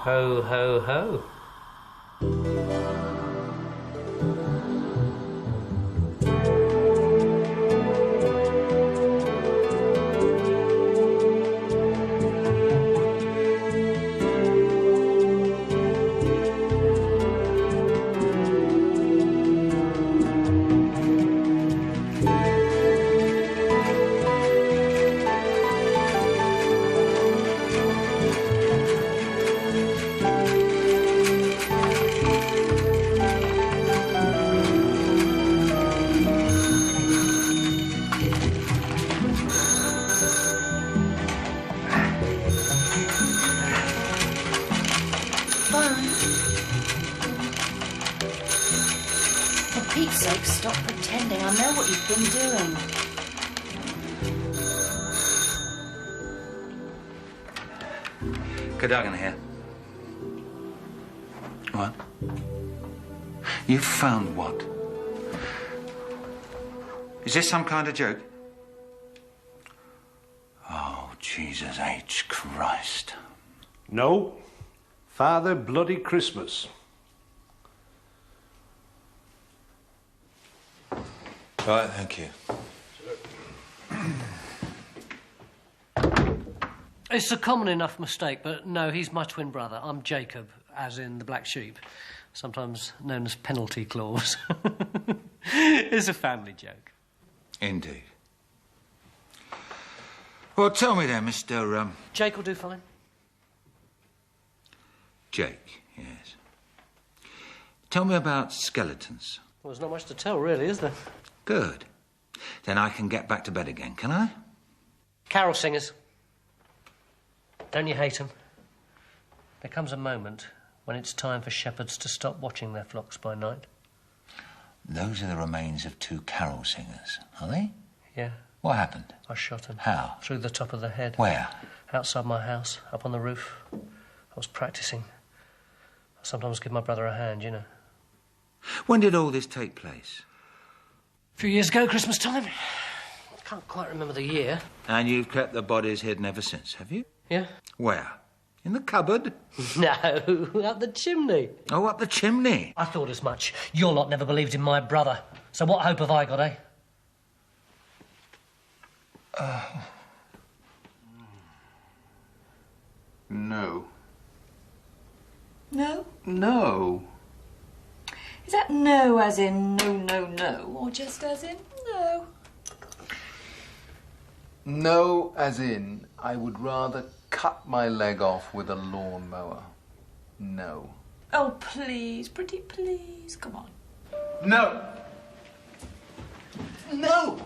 Ho, ho, ho. For Pete's sake, stop pretending. I know what you've been doing. Cadogan here. What? You found what? Is this some kind of joke? Oh, Jesus H. Christ. No. Father Bloody Christmas. Right, thank you. It's a common enough mistake, but no, he's my twin brother. I'm Jacob, as in the black sheep, sometimes known as penalty clause. It's a family joke. Indeed. Well, tell me then, Mr. Jake will do fine. Jake, yes. Tell me about skeletons. Well, there's not much to tell, really, is there? Good. Then I can get back to bed again, can I? Carol singers. Don't you hate them? There comes a moment when it's time for shepherds to stop watching their flocks by night. Those are the remains of two carol singers, are they? Yeah. What happened? I shot them. How? Through the top of the head. Where? Outside my house, up on the roof. I was practising. I sometimes give my brother a hand, you know. When did all this take place? A few years ago, Christmas time. I can't quite remember the year. And you've kept the bodies hidden ever since, have you? Yeah? Where? In the cupboard? No, up the chimney. Oh, up the chimney? I thought as much. Your lot never believed in my brother. So what hope have I got, eh? No. No? No. Is that no as in no, no, no, or just as in no? No, as in, I would rather cut my leg off with a lawnmower. No. Oh, please, pretty please, come on. No! No!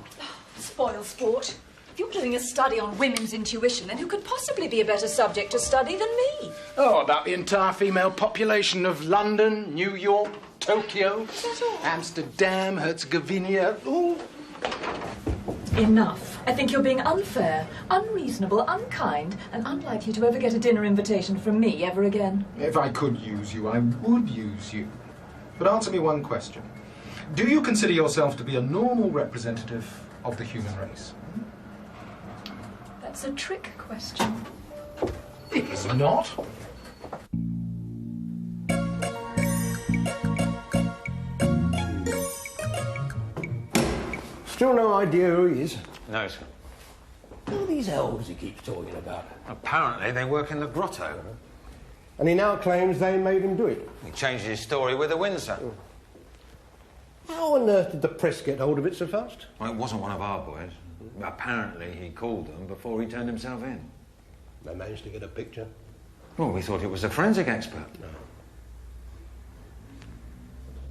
Spoil sport. If you're doing a study on women's intuition, then who could possibly be a better subject to study than me? Oh, about the entire female population of London, New York, Tokyo, Is that all? Amsterdam, Herzegovina. Ooh. Enough. I think you're being unfair, unreasonable, unkind, and unlikely to ever get a dinner invitation from me ever again. If I could use you, I would use you. But answer me one question. Do you consider yourself to be a normal representative of the human race? That's a trick question. It is not. Still no idea who he is? No, sir. Who are these elves he keeps talking about? Apparently they work in the grotto. And he now claims they made him do it. He changed his story with the wind, sir. How on earth did the press get hold of it so fast? Well, it wasn't one of our boys. Apparently he called them before he turned himself in. They managed to get a picture. Well, we thought it was a forensic expert. No.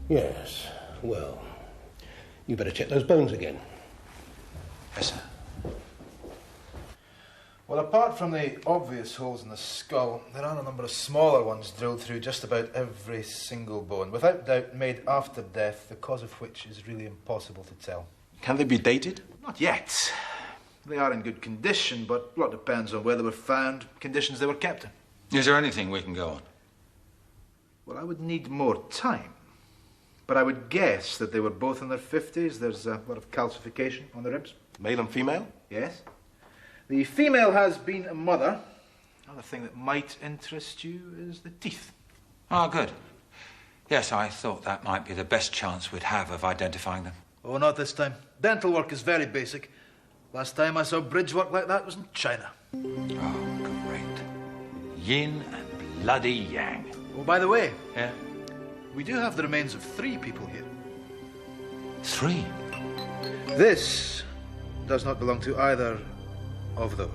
Yes, well, you better check those bones again. Yes, sir. Well, apart from the obvious holes in the skull, there are a number of smaller ones drilled through just about every single bone, without doubt made after death, the cause of which is really impossible to tell. Can they be dated? Not yet. They are in good condition, but a lot depends on where they were found, conditions they were kept in. Is there anything we can go on? Well, I would need more time. But I would guess that they were both in their 50s. There's a lot of calcification on the ribs. Male and female? Yes. The female has been a mother, Another thing that might interest you is the teeth. Oh, good. Yes, I thought that might be the best chance we'd have of identifying them. Oh, not this time. Dental work is very basic. Last time I saw bridge work like that was in China. Oh, great. Yin and bloody yang. Oh, by the way, Yeah? we do have the remains of 3 people here. 3? This does not belong to either of those.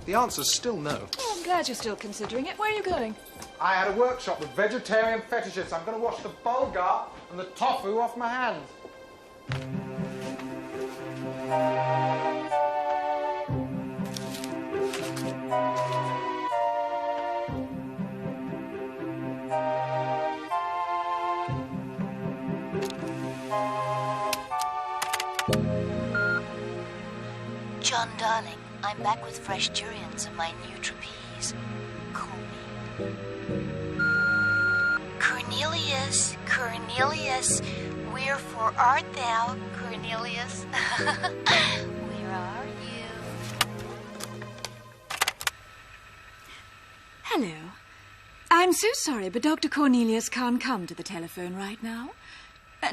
The answer's still no. Oh, I'm glad you're still considering it. Where are you going? I had a workshop with vegetarian fetishists. I'm going to wash the bulgur and the tofu off my hands. John, darling, I'm back with fresh durians and my new trapeze. Call me. Cornelius, Cornelius, wherefore art thou, Cornelius? Where are you? Hello. I'm so sorry, but Dr. Cornelius can't come to the telephone right now.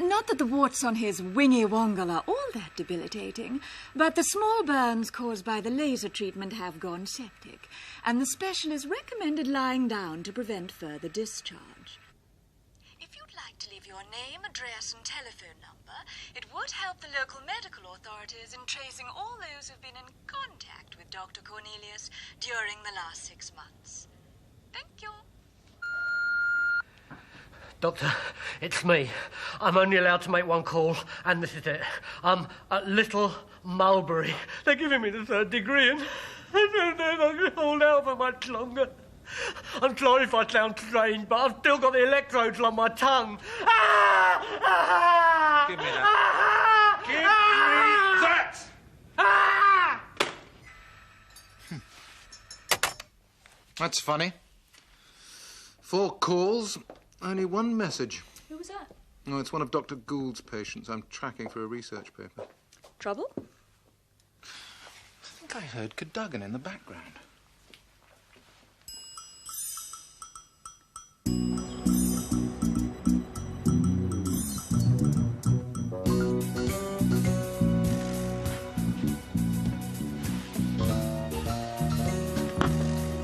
Not that the warts on his wingy wongle are all that debilitating, but the small burns caused by the laser treatment have gone septic, and the specialist recommended lying down to prevent further discharge. If you'd like to leave your name, address, and telephone number, it would help the local medical authorities in tracing all those who've been in contact with Dr. Cornelius during the last 6 months. Thank you. Doctor, it's me. I'm only allowed to make one call, and this is it. I'm at Little Mulberry. They're giving me the 3rd degree, and I don't know if I can hold out for much longer. I'm sorry if I sound strange, but I've still got the electrodes on my tongue. Give me that. Give me that! That's funny. 4 calls, only 1 message. Who was that? Oh, it's one of Dr. Gould's patients. I'm tracking for a research paper. Trouble? I think I heard Cadogan in the background.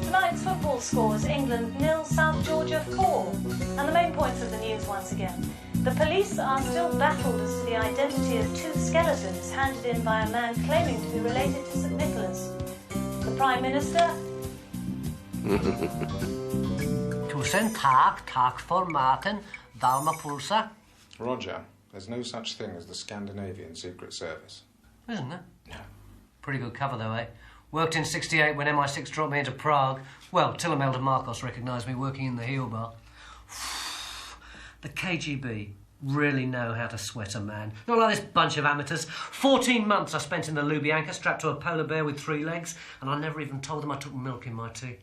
Tonight's football scores: England 0, South Georgia 4. And the main points of the news once again. The police are still baffled as to the identity of 2 skeletons handed in by a man claiming to be related to St Nicholas. The Prime Minister... Tusen tak for maten, dalma pulsa. Roger, there's no such thing as the Scandinavian Secret Service. Isn't there? No. Pretty good cover, though, eh? Worked in '68 when MI6 dropped me into Prague. Well, till Imelda Marcos recognised me working in the heel bar. The KGB really know how to sweat a man. Not like this bunch of amateurs. 14 months I spent in the Lubyanka strapped to a polar bear with 3 legs, and I never even told them I took milk in my tea.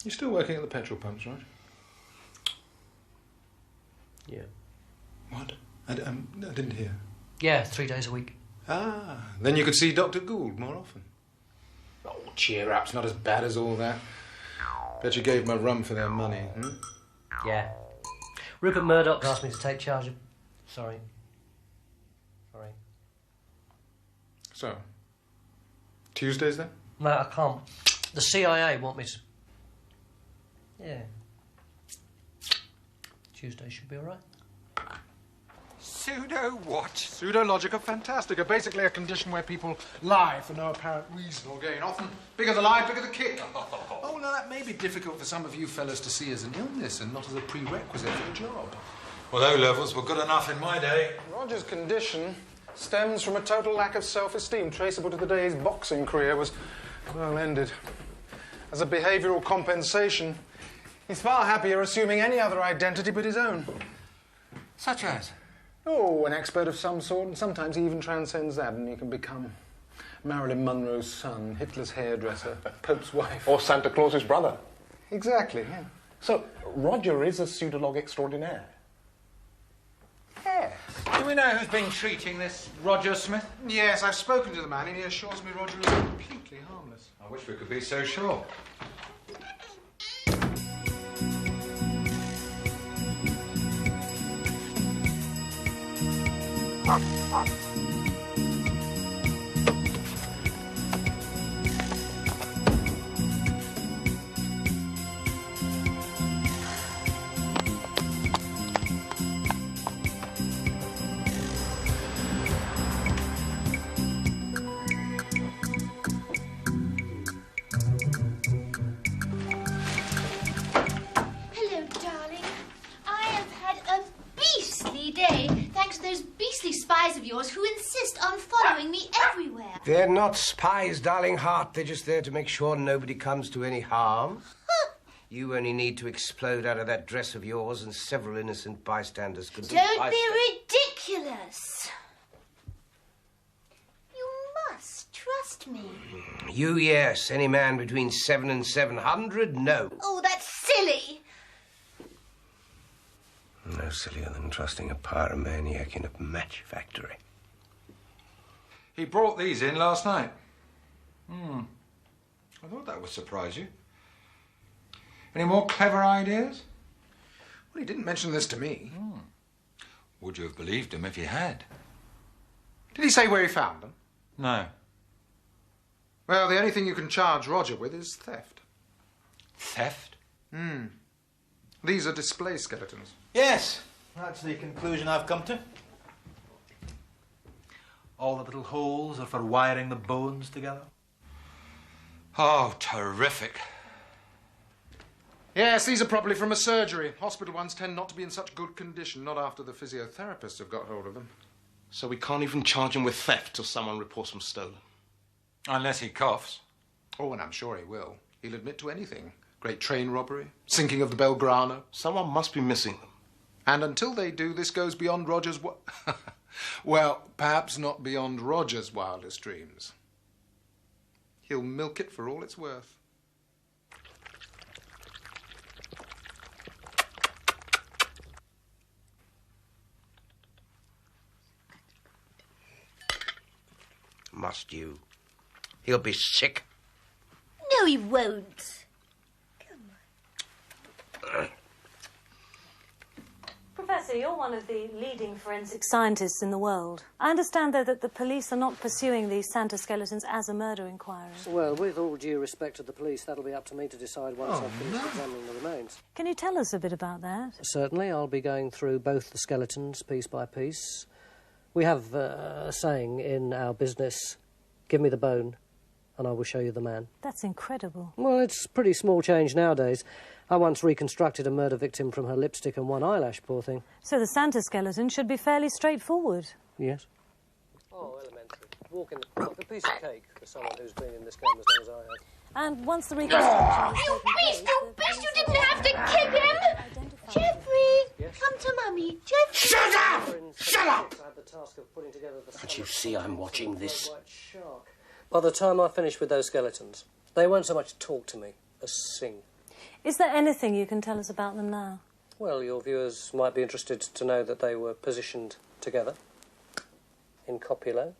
You're still working at the petrol pumps, right? Yeah. What? I didn't hear. Yeah, 3 days a week. Ah, then you could see Dr. Gould more often. Oh, cheer up. It's not as bad as all that. Bet you gave them a run for their money, hmm? Yeah. Rupert Murdoch asked me to take charge of... Sorry. So, Tuesdays then? No, I can't. The CIA want me to... Yeah. Tuesday should be all right. Pseudo what? Pseudologica fantastica. Basically a condition where people lie for no apparent reason or gain. Often, bigger the lie, bigger the kick. Oh, now that may be difficult for some of you fellas to see as an illness and not as a prerequisite for a job. Well, O-levels were good enough in my day. Roger's condition stems from a total lack of self-esteem traceable to the day his boxing career was well ended. As a behavioural compensation, he's far happier assuming any other identity but his own. Such as? Oh, an expert of some sort, and sometimes he even transcends that, and you can become Marilyn Monroe's son, Hitler's hairdresser, Pope's wife. Or Santa Claus's brother. Exactly, yeah. So, Roger is a pseudologue extraordinaire? Yes. Do we know who's been treating this Roger Smith? Yes, I've spoken to the man and he assures me Roger is completely harmless. I wish we could be so sure. Hello, darling. I have had a beastly day, thanks to those beastly spies of yours who insist on following me everywhere. They're not spies, darling heart. They're just there to make sure nobody comes to any harm. You only need to explode out of that dress of yours and several innocent bystanders could... Don't be ridiculous. You must trust me. You, yes. Any man between 7 and 700, no. Oh, that's silly. No sillier than trusting a pyromaniac in a match factory. He brought these in last night. I thought that would surprise you. Any more clever ideas? Well, he didn't mention this to me. Would you have believed him if he had? Did he say where he found them? No. Well, the only thing you can charge Roger with is theft. Theft? These are display skeletons. Yes, that's the conclusion I've come to. All the little holes are for wiring the bones together. Oh, terrific. Yes, these are probably from a surgery. Hospital ones tend not to be in such good condition, not after the physiotherapists have got hold of them. So we can't even charge him with theft till someone reports them stolen? Unless he coughs. Oh, and I'm sure he will. He'll admit to anything. Great train robbery, sinking of the Belgrano. Someone must be missing them. And until they do, this goes beyond Roger's... well, perhaps not beyond Roger's wildest dreams. He'll milk it for all it's worth. Must you? He'll be sick. No, he won't. Professor, you're one of the leading forensic scientists in the world. I understand, though, that the police are not pursuing these Santa skeletons as a murder inquiry. Well, with all due respect to the police, that'll be up to me to decide once I've finished examining the remains. Can you tell us a bit about that? Certainly, I'll be going through both the skeletons piece by piece. We have a saying in our business, give me the bone and I will show you the man. That's incredible. Well, it's pretty small change nowadays. I once reconstructed a murder victim from her lipstick and one eyelash, poor thing. So the Santa skeleton should be fairly straightforward. Yes. Oh, elementary. Walk in the park, a piece of cake for someone who's been in this game as long as I have. And once the reconstruction... You beast! You beast! You didn't have to kick him! Jeffrey! Come to Mummy. Jeffrey! Shut up! Shut up! I had the task of putting together the... Can't you see I'm watching this? By the time I finish with those skeletons, they won't so much talk to me as sing. Is there anything you can tell us about them now? Well, your viewers might be interested to know that they were positioned together in copulo.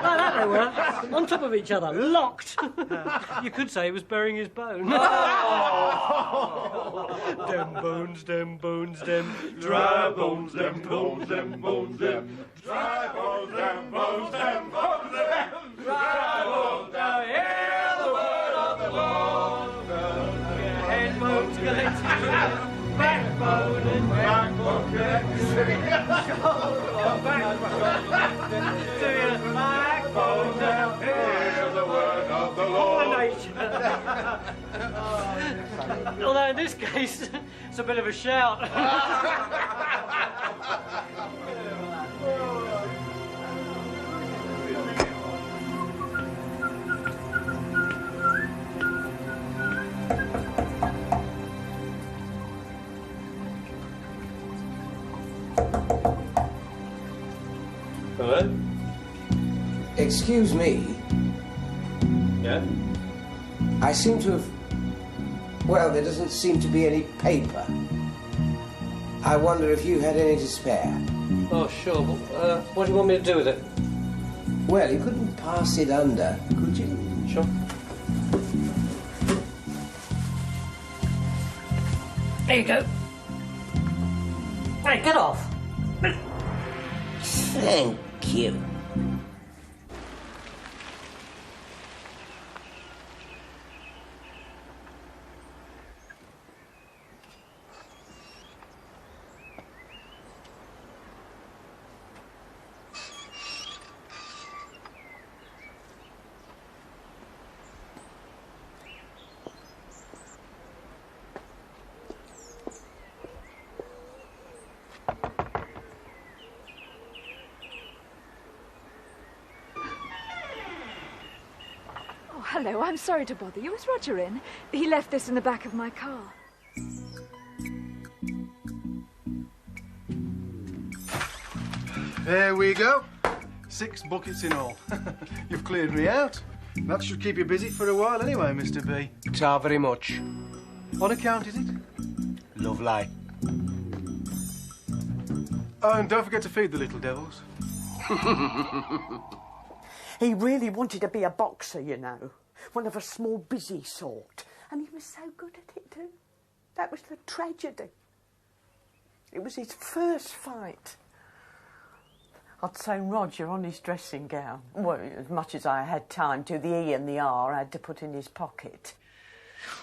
Like that they were, on top of each other, locked. You could say he was burying his bone. Dem bones, dem bones, dem dry bones, dem bones, dem bones, dem dry bones, dem bones, dem bones, dem dry bones. Now hear the word of the Lord. Your head bones connected, backbone and backbone connected, shoulder, backbone to your backbone. Now hear the word of the Lord. Although in this case, it's a bit of a shout. Excuse me. Yeah? I seem to have... Well, there doesn't seem to be any paper. I wonder if you had any to spare. Oh, sure. But, what do you want me to do with it? Well, you couldn't pass it under, could you? Sure. There you go. Hey, get off. Thank you. Hello, I'm sorry to bother you. Is Roger in? He left this in the back of my car. There we go. 6 buckets in all. You've cleared me out. That should keep you busy for a while anyway, Mr. B. Ta very much. On account, is it? Lovely. Oh, and don't forget to feed the little devils. He really wanted to be a boxer, you know. One of a small, busy sort. And he was so good at it, too. That was the tragedy. It was his first fight. I'd sewn Roger on his dressing gown. Well, as much as I had time to, the E and the R I had to put in his pocket.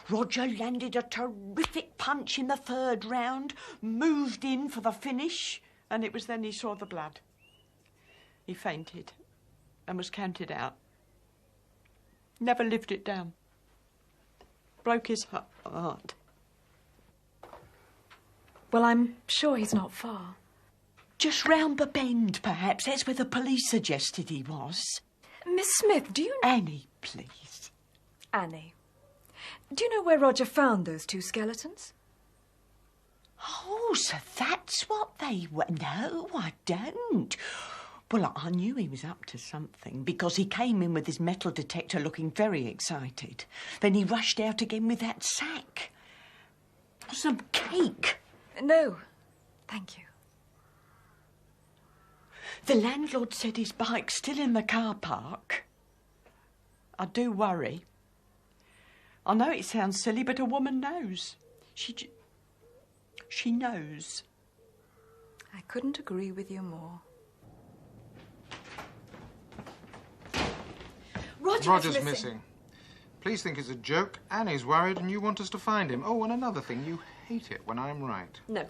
Roger landed a terrific punch in the 3rd round, moved in for the finish, and it was then he saw the blood. He fainted and was counted out. Never lived it down. Broke his heart. Well, I'm sure he's not far. Just round the bend, perhaps. That's where the police suggested he was. Miss Smith, do you... Annie, please. Annie. Do you know where Roger found those 2 skeletons? Oh, so that's what they were. No, I don't. Well, I knew he was up to something because he came in with his metal detector looking very excited. Then he rushed out again with that sack. Some cake. No, thank you. The landlord said his bike's still in the car park. I do worry. I know it sounds silly, but a woman knows. She knows. I couldn't agree with you more. Roger's missing. Police think it's a joke, Annie's worried, and you want us to find him. Oh, and another thing, you hate it when I'm right. No.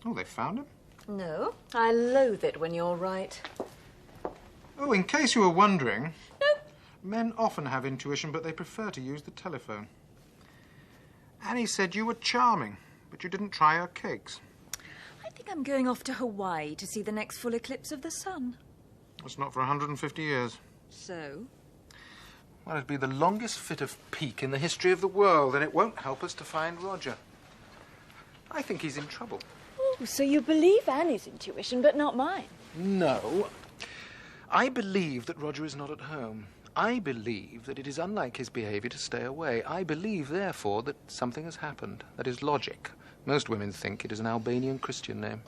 Oh, they found him? No, I loathe it when you're right. Oh, in case you were wondering... No. Men often have intuition, but they prefer to use the telephone. Annie said you were charming, but you didn't try her cakes. I think I'm going off to Hawaii to see the next full eclipse of the sun. That's not for 150 years. So? Well, it'd be the longest fit of pique in the history of the world, and it won't help us to find Roger. I think he's in trouble. Oh, so you believe Annie's intuition, but not mine? No. I believe that Roger is not at home. I believe that it is unlike his behaviour to stay away. I believe, therefore, that something has happened. That is logic. Most women think it is an Albanian Christian name.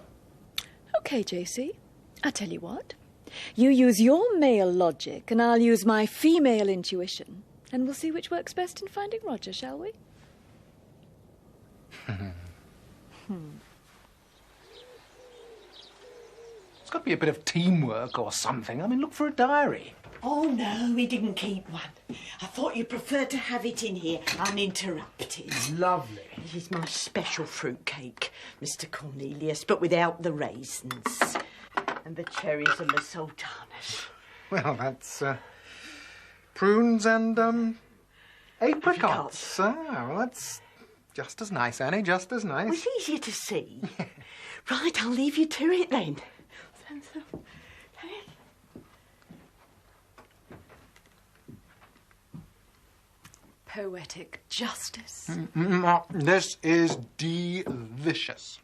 OK, JC. I'll tell you what. You use your male logic, and I'll use my female intuition. And we'll see which works best in finding Roger, shall we? It's got to be a bit of teamwork or something. I mean, look for a diary. Oh, no, he didn't keep one. I thought you preferred to have it in here uninterrupted. Lovely. It is my special fruitcake, Mr. Cornelius, but without the raisins. And the cherries and the sultanas. Well, that's prunes and apricots. Ah, well, that's just as nice, Annie, just as nice. Well, it's easier to see. Right, I'll leave you to it then. Poetic justice. This is delicious.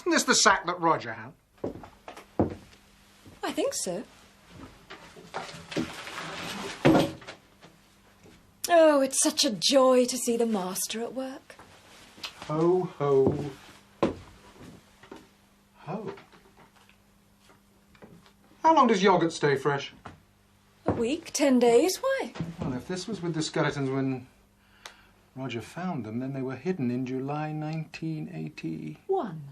Isn't this the sack that Roger had? I think so. Oh, it's such a joy to see the master at work. Ho, ho, ho. How long does yoghurt stay fresh? A week, 10 days, why? Well, if this was with the skeletons when Roger found them, then they were hidden in July 1981.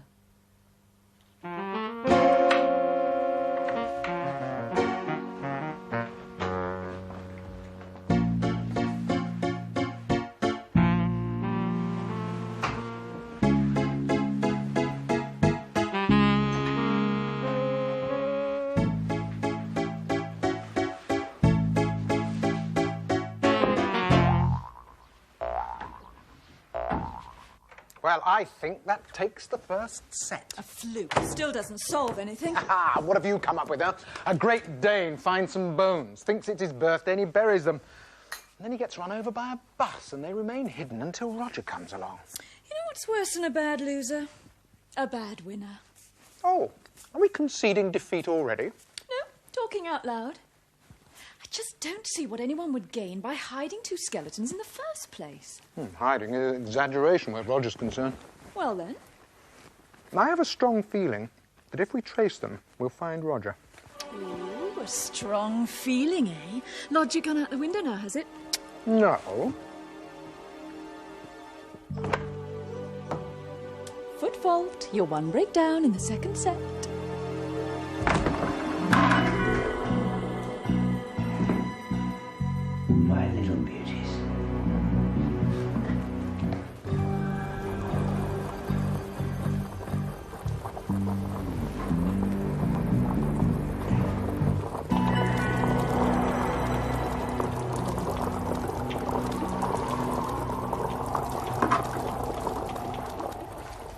Well, I think that takes the first set. A fluke. Still doesn't solve anything. Ah, what have you come up with, huh? A Great Dane finds some bones, thinks it's his birthday, and he buries them. And then he gets run over by a bus, and they remain hidden until Roger comes along. You know what's worse than a bad loser? A bad winner. Oh, are we conceding defeat already? No, talking out loud. I just don't see what anyone would gain by hiding two skeletons in the first place. Hiding is an exaggeration where Roger's concerned. Well then. I have a strong feeling that if we trace them, we'll find Roger. Ooh, a strong feeling, eh? Logic gone out the window now, has it? No. Foot fault. You're one breakdown in the second set. My little beauties.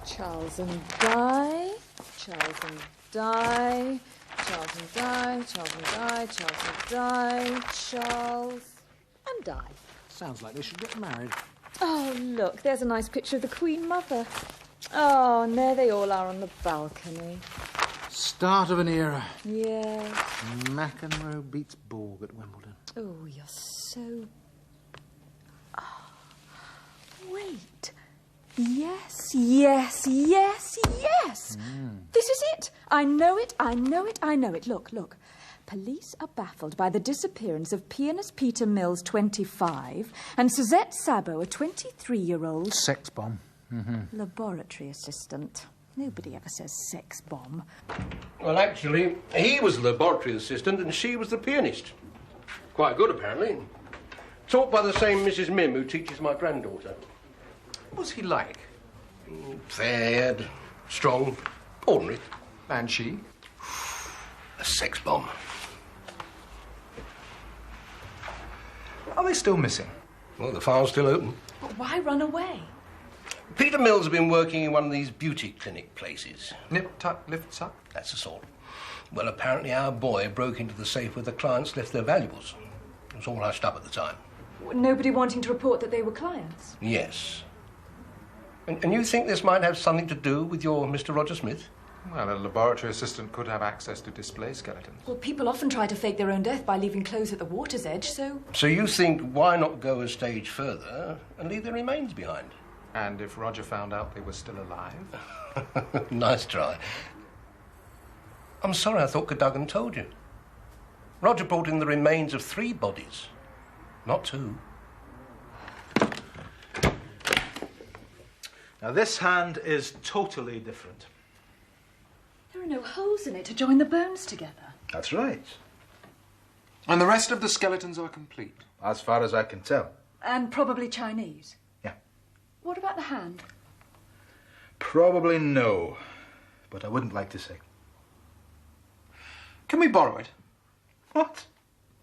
Charles and die. Charles and die. Charles and die. Charles and die. Charles and die. Charles and die. Sounds like they should get married. Oh, look, there's a nice picture of the Queen Mother. Oh, and there they all are on the balcony. Start of an era. Yes. McEnroe beats Borg at Wimbledon. Oh, you're so... Oh, wait. Yes, yes, yes, yes. This is it. I know it, I know it, I know it. Look, look. Police are baffled by the disappearance of pianist Peter Mills, 25, and Suzette Sabo, a 23-year-old... Sex bomb. Laboratory assistant. Nobody ever says sex bomb. Well, actually, he was the laboratory assistant and she was the pianist. Quite good, apparently. Taught by the same Mrs. Mim who teaches my granddaughter. What's he like? Fair, strong, ordinary. And she? A sex bomb. Are they still missing? Well, the file's still open. But why run away? Peter Mills has been working in one of these beauty clinic places. Nip, tuck, lift, suck? That's the sort. Well, apparently our boy broke into the safe where the clients left their valuables. It was all hushed up at the time. Nobody wanting to report that they were clients? Yes. And you think this might have something to do with your Mr. Roger Smith? Well, a laboratory assistant could have access to display skeletons. Well, people often try to fake their own death by leaving clothes at the water's edge, so... So you think, why not go a stage further and leave their remains behind? And if Roger found out they were still alive? Nice try. I'm sorry, I thought Cadogan told you. Roger brought in the remains of 3 bodies, not 2. Now, this hand is totally different. There are no holes in it to join the bones together. That's right. And the rest of the skeletons are complete? As far as I can tell. And probably Chinese. Yeah. What about the hand? Probably no, but I wouldn't like to say. Can we borrow it? What?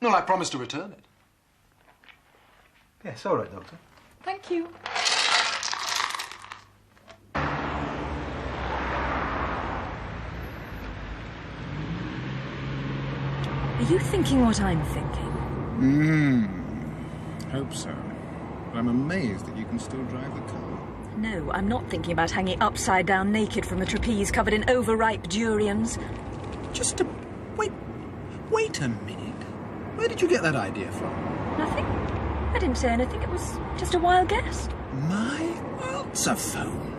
No, I promise to return it. Yes, all right, Doctor. Thank you. Are you thinking what I'm thinking? Hope so. But I'm amazed that you can still drive the car. No, I'm not thinking about hanging upside down naked from the trapeze covered in overripe durians. Just a... Wait a minute. Where did you get that idea from? Nothing. I didn't say anything. It was just a wild guess. Well, it's a phone.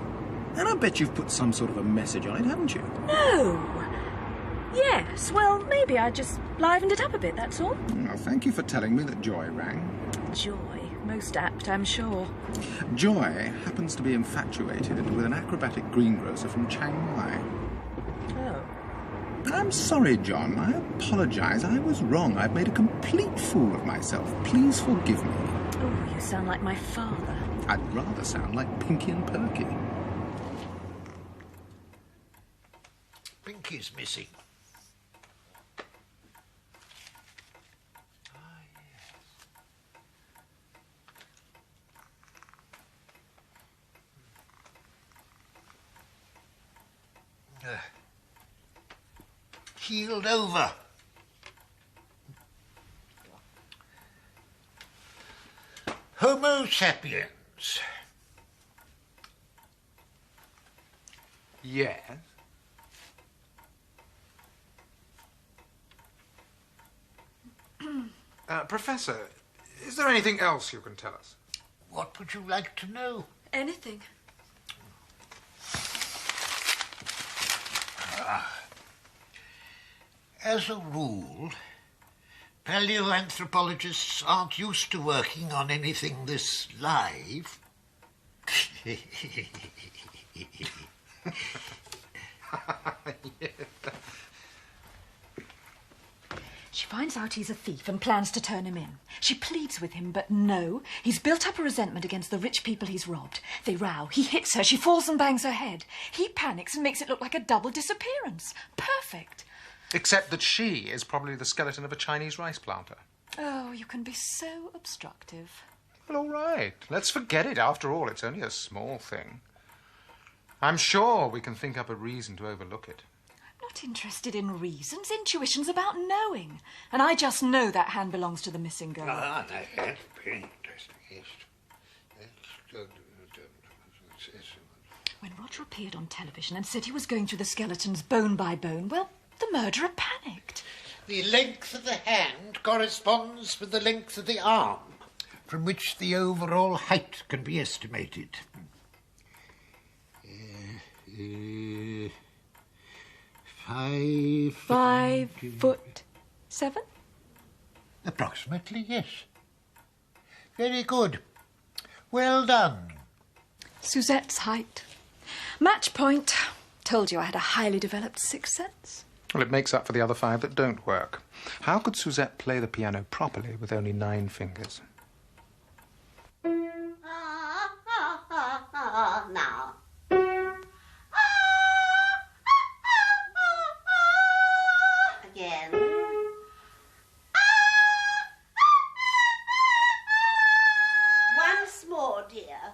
And I bet you've put some sort of a message on it, haven't you? No. Yes, well, maybe I just livened it up a bit, that's all. Well, thank you for telling me that Joy rang. Joy. Most apt, I'm sure. Joy happens to be infatuated with an acrobatic greengrocer from Chiang Mai. Oh. I'm sorry, John. I apologise. I was wrong. I've made a complete fool of myself. Please forgive me. Oh, you sound like my father. I'd rather sound like Pinky and Perky. Pinky's missing. Keeled over. Homo sapiens. Yes? Professor, is there anything else you can tell us? What would you like to know? Anything. As a rule, paleoanthropologists aren't used to working on anything this live. She finds out he's a thief and plans to turn him in. She pleads with him, but no. He's built up a resentment against the rich people he's robbed. They row. He hits her. She falls and bangs her head. He panics and makes it look like a double disappearance. Perfect. Except that she is probably the skeleton of a Chinese rice planter. Oh, you can be so obstructive. Well, all right. Let's forget it. After all, it's only a small thing. I'm sure we can think up a reason to overlook it. I'm not interested in reasons. Intuition's about knowing. And I just know that hand belongs to the missing girl. Ah, that's very interesting, yes. When Roger appeared on television and said he was going through the skeletons bone by bone, well, the murderer panicked. The length of the hand corresponds with the length of the arm, from which the overall height can be estimated. 5'7"? Approximately, yes. Very good. Well done. Suzette's height. Match point. Told you I had a highly developed sixth sense. Well, it makes up for the other 5 that don't work. How could Suzette play the piano properly with only 9 fingers? Now. Again. Once more, dear.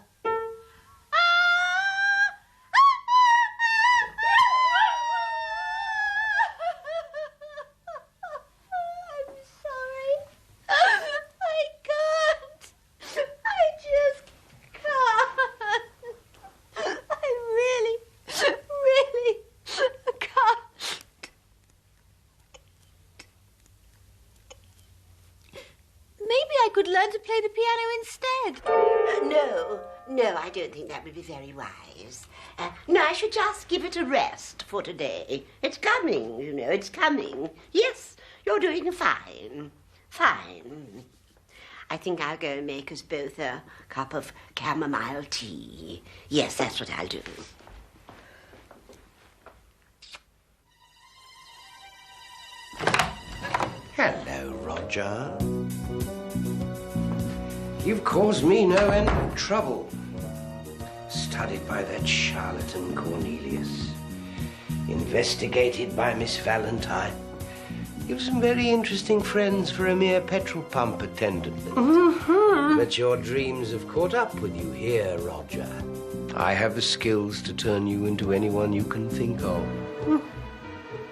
Learn to play the piano instead. No, I don't think that would be very wise. No, I should just give it a rest for today. It's coming, you know, it's coming. Yes, you're doing fine. Fine. I think I'll go and make us both a cup of chamomile tea. Yes, that's what I'll do. Hello, Roger. You've caused me no end of trouble. Studied by that charlatan Cornelius. Investigated by Miss Valentine. You've some very interesting friends for a mere petrol pump attendant. But your dreams have caught up with you here, Roger. I have the skills to turn you into anyone you can think of.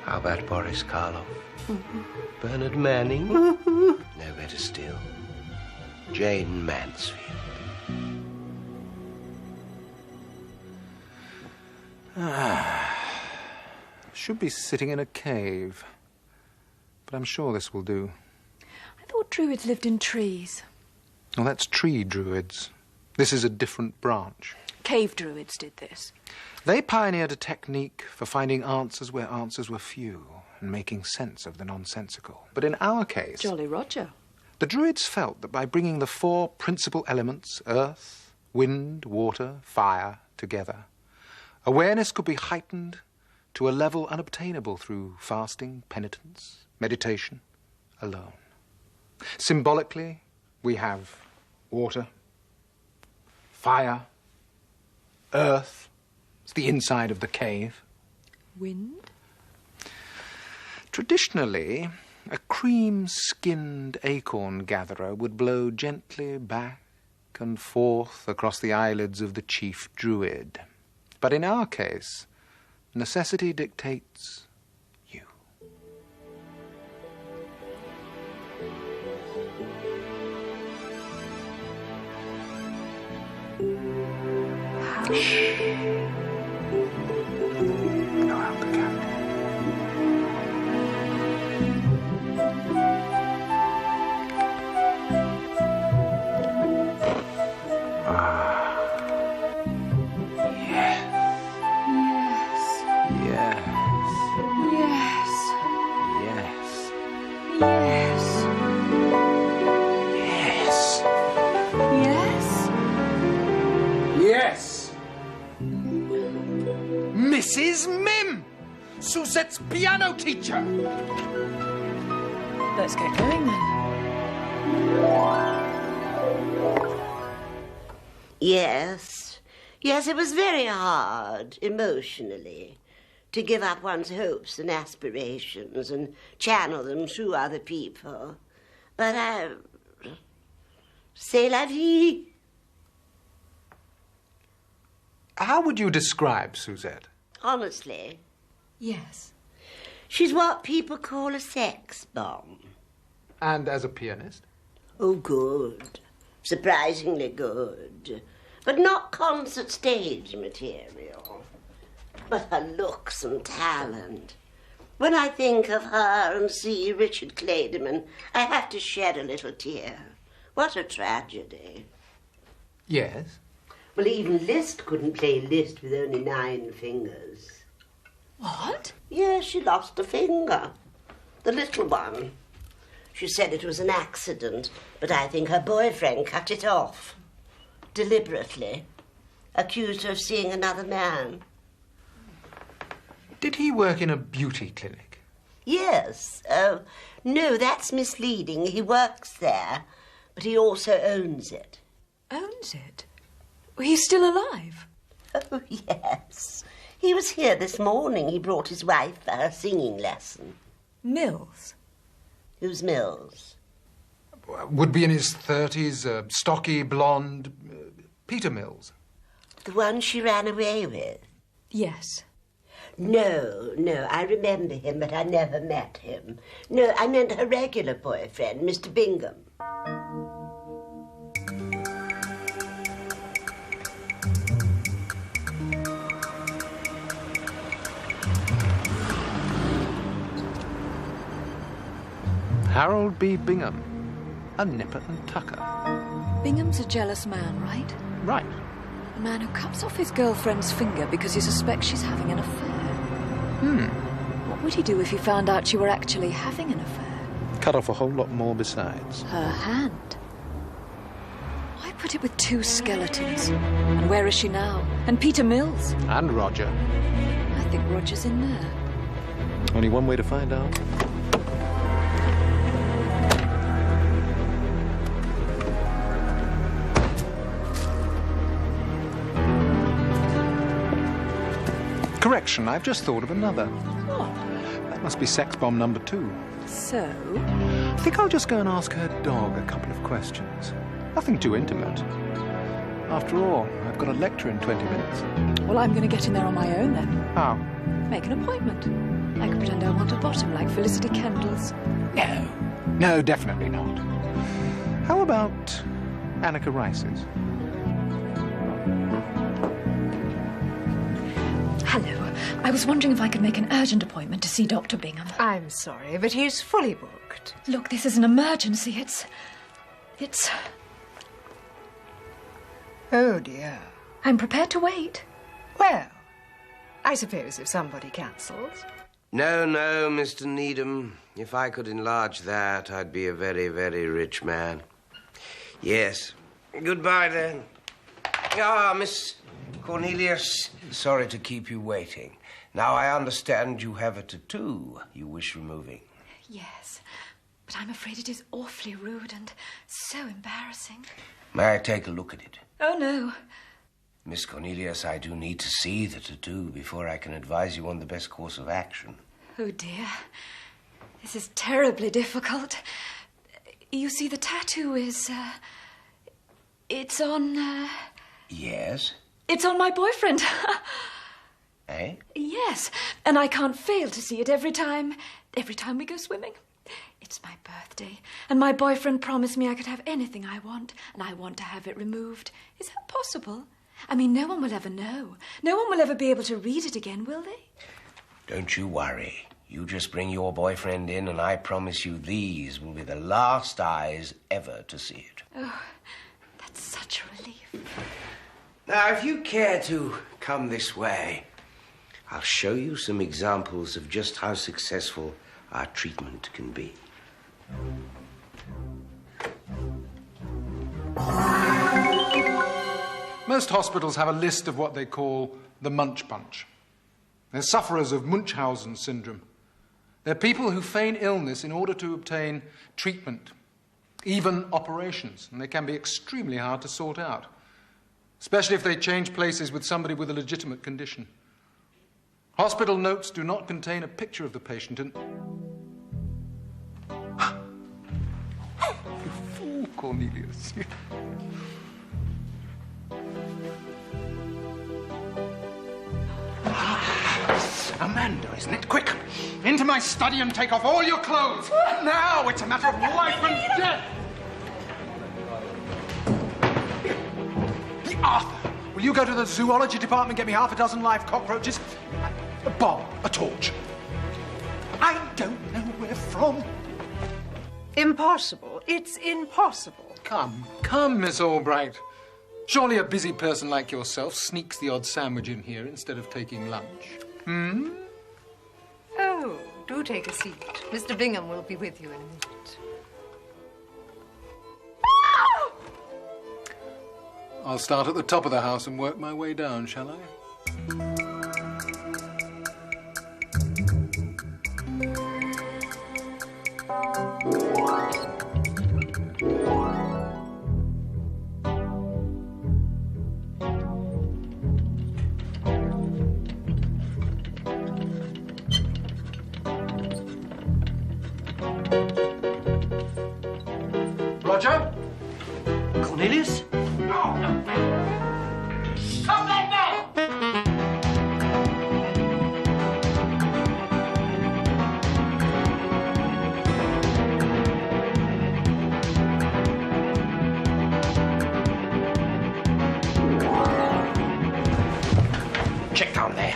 How about Boris Karloff? Bernard Manning? No better still. Jane Mansfield. Should be sitting in a cave. But I'm sure this will do. I thought druids lived in trees. Well, that's tree druids. This is a different branch. Cave druids did this. They pioneered a technique for finding answers where answers were few and making sense of the nonsensical. But in our case... Jolly Roger. The druids felt that by bringing the four principal elements, earth, wind, water, fire, together, awareness could be heightened to a level unobtainable through fasting, penitence, meditation, alone. Symbolically, we have water, fire, earth. It's the inside of the cave. Wind? Traditionally, a cream-skinned acorn gatherer would blow gently back and forth across the eyelids of the chief druid. But in our case, necessity dictates you. Shh. Go out the candle. Mrs. Mim! Suzette's piano teacher! Let's get going then. Yes. Yes, it was very hard, emotionally, to give up one's hopes and aspirations and channel them through other people. But c'est la vie. How would you describe Suzette? Honestly? Yes. She's what people call a sex bomb. And as a pianist? Oh, good. Surprisingly good. But not concert stage material. But her looks and talent. When I think of her and see Richard Clayderman, I have to shed a little tear. What a tragedy. Yes? Well, even Liszt couldn't play Liszt with only 9 fingers. What? Yes, she lost a finger. The little one. She said it was an accident, but I think her boyfriend cut it off. Deliberately. Accused her of seeing another man. Did he work in a beauty clinic? Yes. Oh, no, that's misleading. He works there, but he also owns it. Owns it? He's still alive? Oh, yes. He was here this morning. He brought his wife for her singing lesson. Mills? Who's Mills? Would be in his 30s, stocky, blonde. Peter Mills. The one she ran away with? Yes. No, I remember him, but I never met him. No, I meant her regular boyfriend, Mr. Bingham. Harold B. Bingham, a nipper and tucker. Bingham's a jealous man, right? Right. A man who cuts off his girlfriend's finger because he suspects she's having an affair. What would he do if he found out she were actually having an affair? Cut off a whole lot more besides. Her hand. Why put it with 2 skeletons? And where is she now? And Peter Mills? And Roger. I think Roger's in there. Only one way to find out. Correction, I've just thought of another. What? That must be sex bomb number 2. So? I think I'll just go and ask her dog a couple of questions. Nothing too intimate. After all, I've got a lecture in 20 minutes. Well, I'm going to get in there on my own then. How? Make an appointment. I could pretend I want a bottom like Felicity Kendall's. No, definitely not. How about Annika Rice's? Hello. I was wondering if I could make an urgent appointment to see Dr. Bingham. I'm sorry, but he's fully booked. Look, this is an emergency. It's... Oh, dear. I'm prepared to wait. Well, I suppose if somebody cancels. No, Mr. Needham. If I could enlarge that, I'd be a very, very rich man. Yes. Goodbye, then. Ah, Miss Cornelius. Sorry to keep you waiting. Now, I understand you have a tattoo you wish removing. Yes, but I'm afraid it is awfully rude and so embarrassing. May I take a look at it? Oh, no. Miss Cornelius, I do need to see the tattoo before I can advise you on the best course of action. Oh, dear. This is terribly difficult. You see, the tattoo is, it's on, Yes? It's on my boyfriend. Eh? Yes, and I can't fail to see it every time we go swimming. It's my birthday, and my boyfriend promised me I could have anything I want, and I want to have it removed. Is that possible? I mean, no one will ever know. No one will ever be able to read it again, will they? Don't you worry. You just bring your boyfriend in, and I promise you these will be the last eyes ever to see it. Oh, that's such a relief. Now, if you care to come this way, I'll show you some examples of just how successful our treatment can be. Most hospitals have a list of what they call the Munch Bunch. They're sufferers of Munchausen syndrome. They're people who feign illness in order to obtain treatment, even operations, and they can be extremely hard to sort out, especially if they change places with somebody with a legitimate condition. Hospital notes do not contain a picture of the patient and... You fool, Cornelius. Amanda, isn't it? Quick! Into my study and take off all your clothes! Now! It's a matter of life and death! Arthur, will you go to the zoology department and get me half a dozen live cockroaches? A bomb, a torch. I don't know where from. Impossible. It's impossible. Come, Miss Albright. Surely a busy person like yourself sneaks the odd sandwich in here instead of taking lunch. Hmm? Oh, do take a seat. Mr. Bingham will be with you in a minute. I'll start at the top of the house and work my way down, shall I? Roger? Cornelius? No! Come back now! Check down there.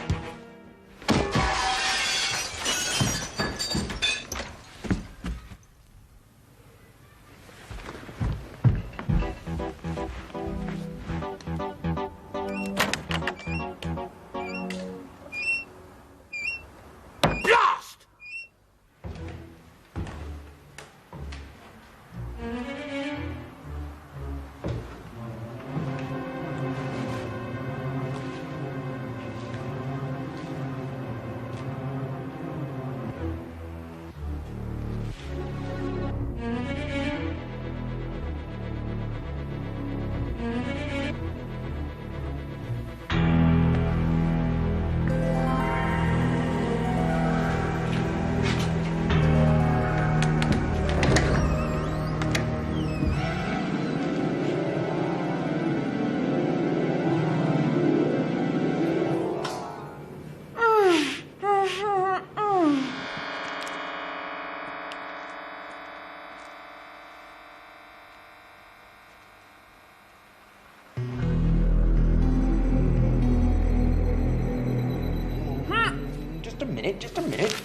minute, just a minute.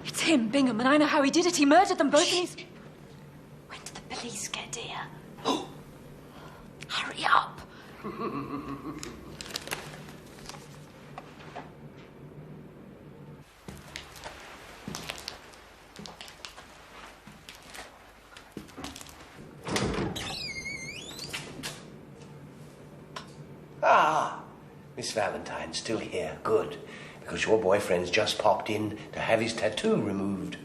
It's him, Bingham, and I know how he did it. He murdered them both and he's... When did the police get here? Hurry up. Ah, Miss Valentine's still here. Good. Because your boyfriend's just popped in to have his tattoo removed.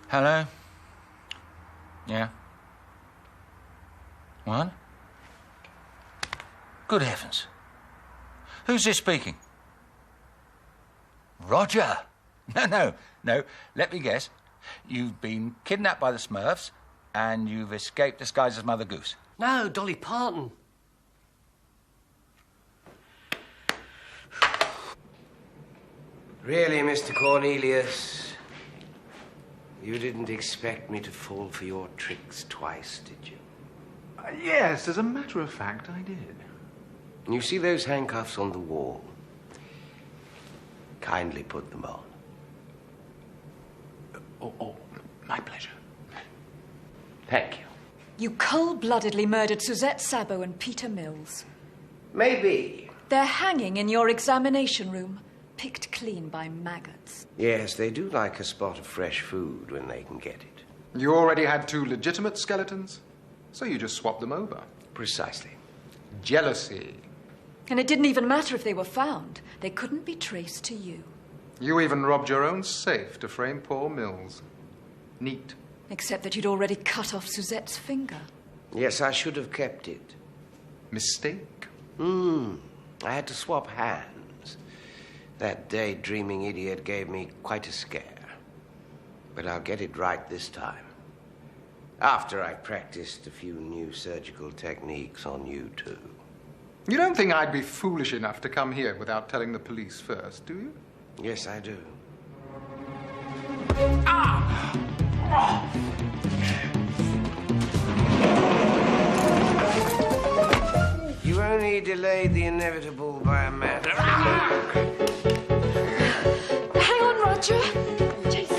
Hello? Yeah? What? Good heavens. Who's this speaking? Roger? No. Let me guess. You've been kidnapped by the Smurfs and you've escaped disguised as Mother Goose. No, Dolly Parton. Really, Mr. Cornelius, you didn't expect me to fall for your tricks twice, did you? Yes, as a matter of fact, I did. You see those handcuffs on the wall? Kindly put them on. Oh, my pleasure. Thank you. You cold-bloodedly murdered Suzette Sabo and Peter Mills. Maybe. They're hanging in your examination room, picked clean by maggots. Yes, they do like a spot of fresh food when they can get it. You already had 2 legitimate skeletons, so you just swapped them over. Precisely. Jealousy. And it didn't even matter if they were found. They couldn't be traced to you. You even robbed your own safe to frame poor Mills. Neat. Except that you'd already cut off Suzette's finger. Yes, I should have kept it. Mistake? I had to swap hands. That daydreaming idiot gave me quite a scare. But I'll get it right this time. After I've practiced a few new surgical techniques on you two. You don't think I'd be foolish enough to come here without telling the police first, do you? Yes, I do. You only delayed the inevitable by a matter. Hang on, Roger. JC.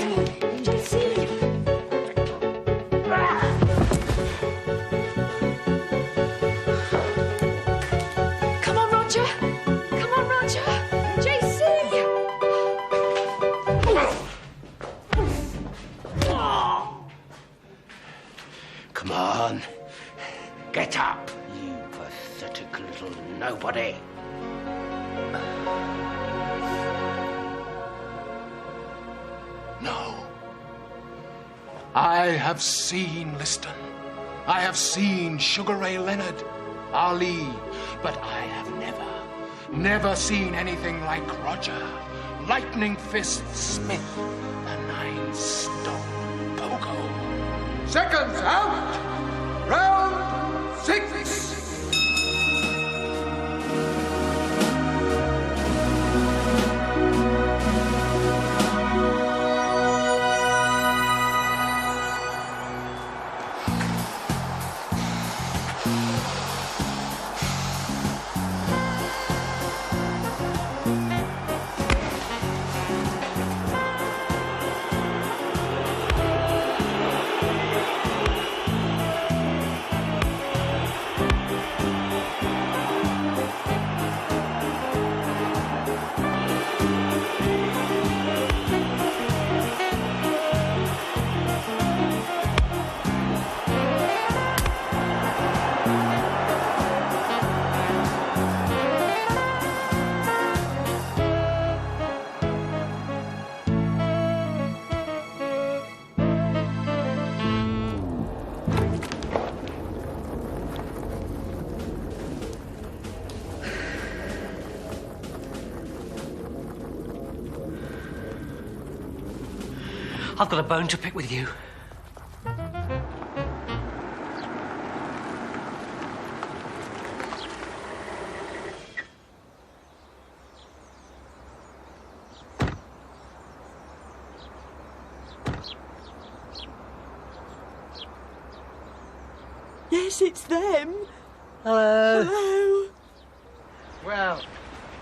Come on, Roger. JC. Come on. Get up, you pathetic little nobody. No. I have seen Liston. I have seen Sugar Ray Leonard, Ali, but I have never seen anything like Roger, Lightning Fist Smith, the 9-stone Pogo. Seconds out! Round 6! I've got a bone to pick with you. Yes, Yes, it's them. Hello. Hello. Well,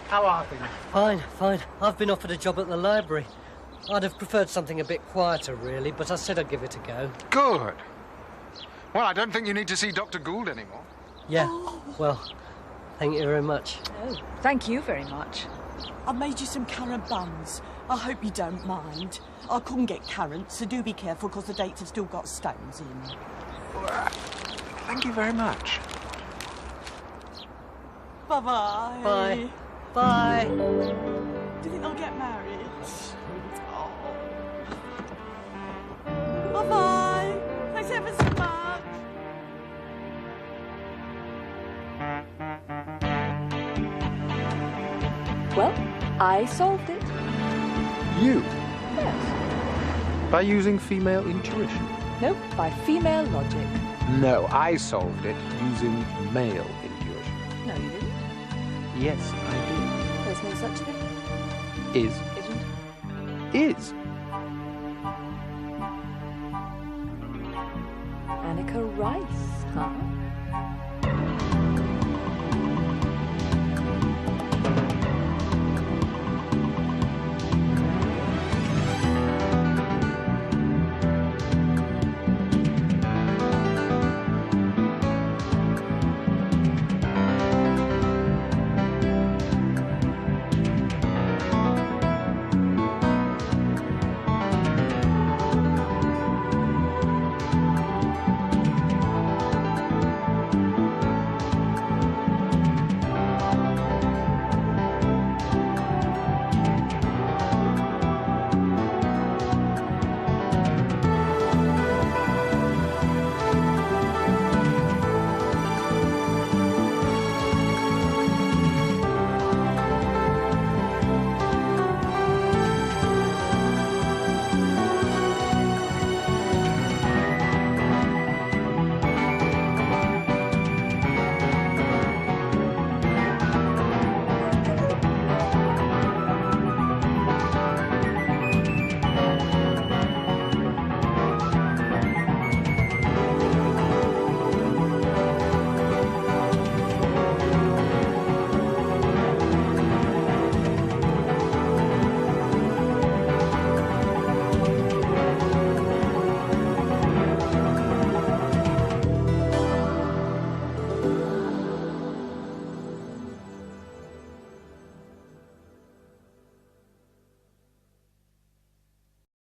how are things? Fine, fine. I've been offered a job at the library. I'd have preferred something a bit quieter, really, but I said I'd give it a go. Good. Well, I don't think you need to see Dr. Gould anymore. Yeah, well, thank you very much. Oh, thank you very much. I made you some currant buns. I hope you don't mind. I couldn't get currants, so do be careful because the dates have still got stones in. Thank you very much. Bye-bye. Bye. Bye. Do you think I'll get married? Oh. Bye-bye. Thanks ever so much. Well, I solved it. You? Yes. By using female intuition? No, by female logic. No, I solved it using male intuition. No, you didn't. Yes, I There's no such thing. did. Is. Isn't. Is. Annika Rice, huh?